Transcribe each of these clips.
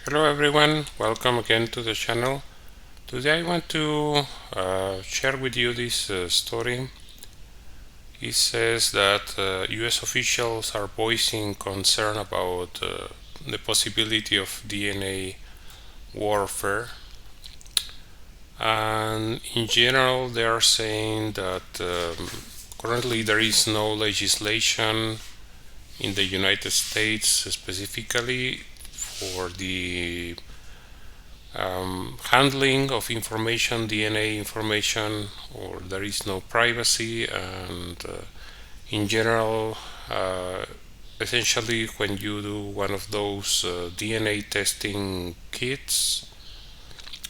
Hello everyone, welcome again to the channel. Today I want to share with you this story. It says that US officials are voicing concern about the possibility of DNA warfare, and in general they are saying that currently there is no legislation in the United States specifically for the handling of information, DNA information, or there is no privacy, and in general, essentially when you do one of those DNA testing kits,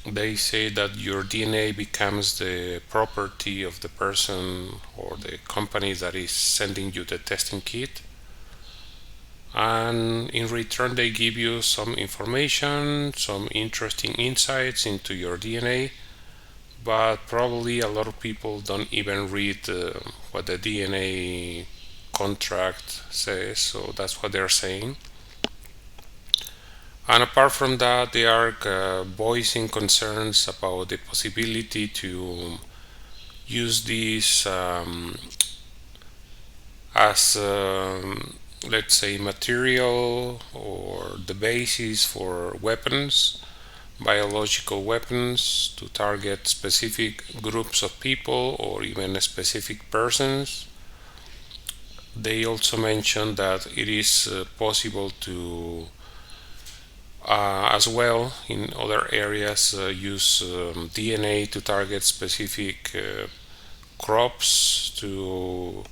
they say that your DNA becomes the property of the person or the company that is sending you the testing kit, and in return they give you some information, some interesting insights into your DNA, but probably a lot of people don't even read what the DNA contract says, so that's what they're saying. And apart from that, they are voicing concerns about the possibility to use this as let's say material or the basis for weapons, biological weapons, to target specific groups of people or even specific persons. They also mentioned that it is possible to as well in other areas use DNA to target specific crops to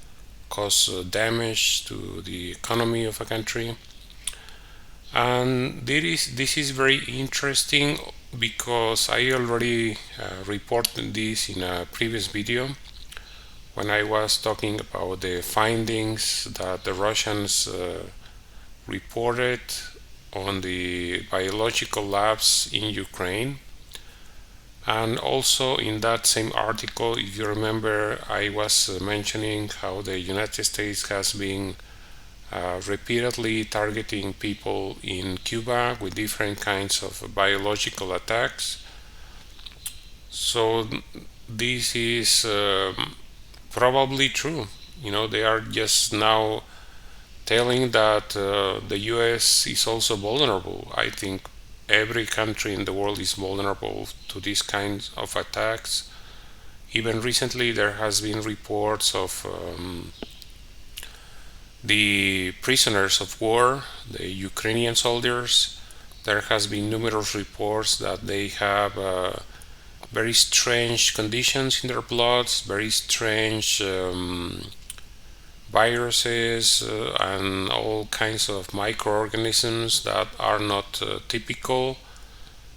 cause damage to the economy of a country. And this is very interesting because I already reported this in a previous video when I was talking about the findings that the Russians reported on the biological labs in Ukraine. And also in that same article, if you remember, I was mentioning how the United States has been repeatedly targeting people in Cuba with different kinds of biological attacks. So this is probably true. You know, they are just now telling that the US is also vulnerable. I think every country in the world is vulnerable to these kinds of attacks. Even recently there has been reports of the prisoners of war, the Ukrainian soldiers. There has been numerous reports that they have very strange conditions in their bloods, very strange viruses and all kinds of microorganisms that are not typical.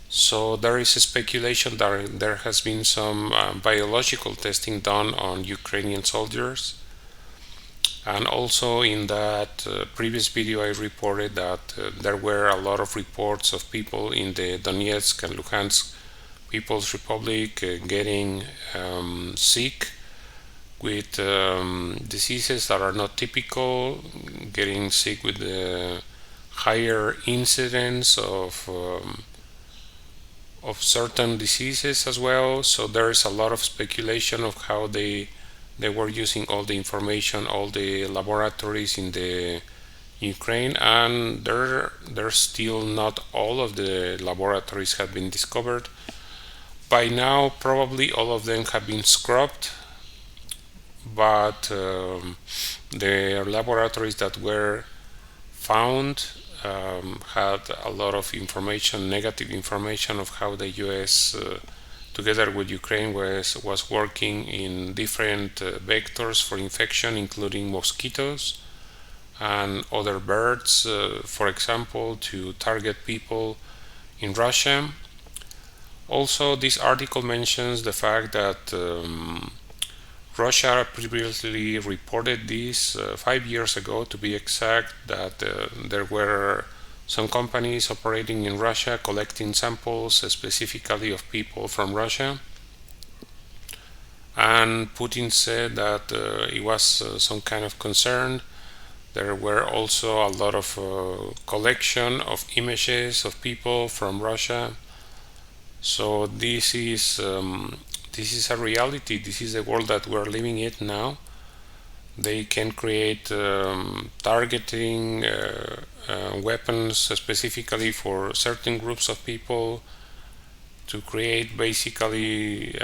So there is a speculation that there has been some biological testing done on Ukrainian soldiers. And also in that previous video I reported that there were a lot of reports of people in the Donetsk and Luhansk People's Republic getting sick with diseases that are not typical, getting sick with the higher incidence of certain diseases as well. So there is a lot of speculation of how they were using all the information, all the laboratories in the Ukraine, and there's still not all of the laboratories have been discovered. By now probably all of them have been scrubbed, but the laboratories that were found had a lot of information, negative information, of how the US together with Ukraine was working in different vectors for infection, including mosquitoes and other birds, for example, to target people in Russia. Also, this article mentions the fact that Russia previously reported this 5 years ago, to be exact, that there were some companies operating in Russia collecting samples specifically of people from Russia. And Putin said that it was some kind of concern. There were also a lot of collection of images of people from Russia. So this is a reality. This is the world that we're living in now. They can create targeting weapons specifically for certain groups of people, to create basically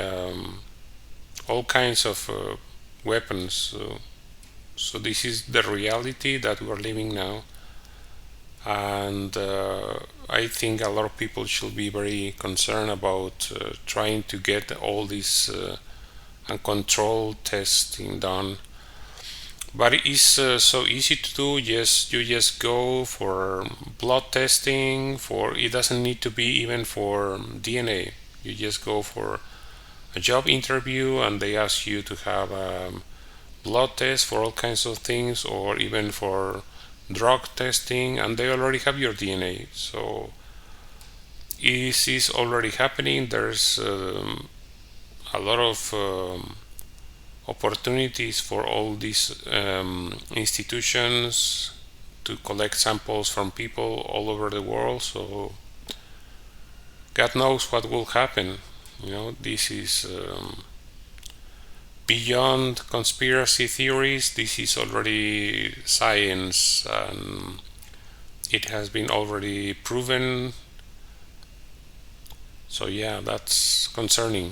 all kinds of weapons. So this is the reality that we're living now, and I think a lot of people should be very concerned about trying to get all this uncontrolled testing done. But it is so easy to do. You just go for blood testing. It doesn't need to be even for DNA. You just go for a job interview and they ask you to have a blood test for all kinds of things, or even for drug testing, and they already have your DNA. So this is already happening. There's a lot of opportunities for all these institutions to collect samples from people all over the world. So God knows what will happen. This is beyond conspiracy theories. This is already science, and it has been already proven. So yeah, that's concerning.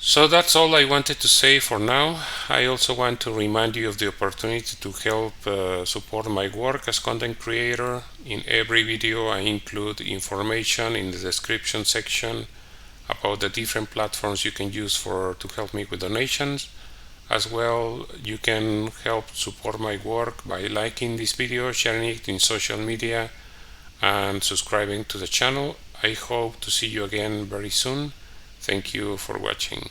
So that's all I wanted to say for now. I also want to remind you of the opportunity to help support my work as content creator. In every video I include information in the description section about the different platforms you can use to help me with donations. As well, you can help support my work by liking this video, sharing it in social media, and subscribing to the channel. I hope to see you again very soon. Thank you for watching.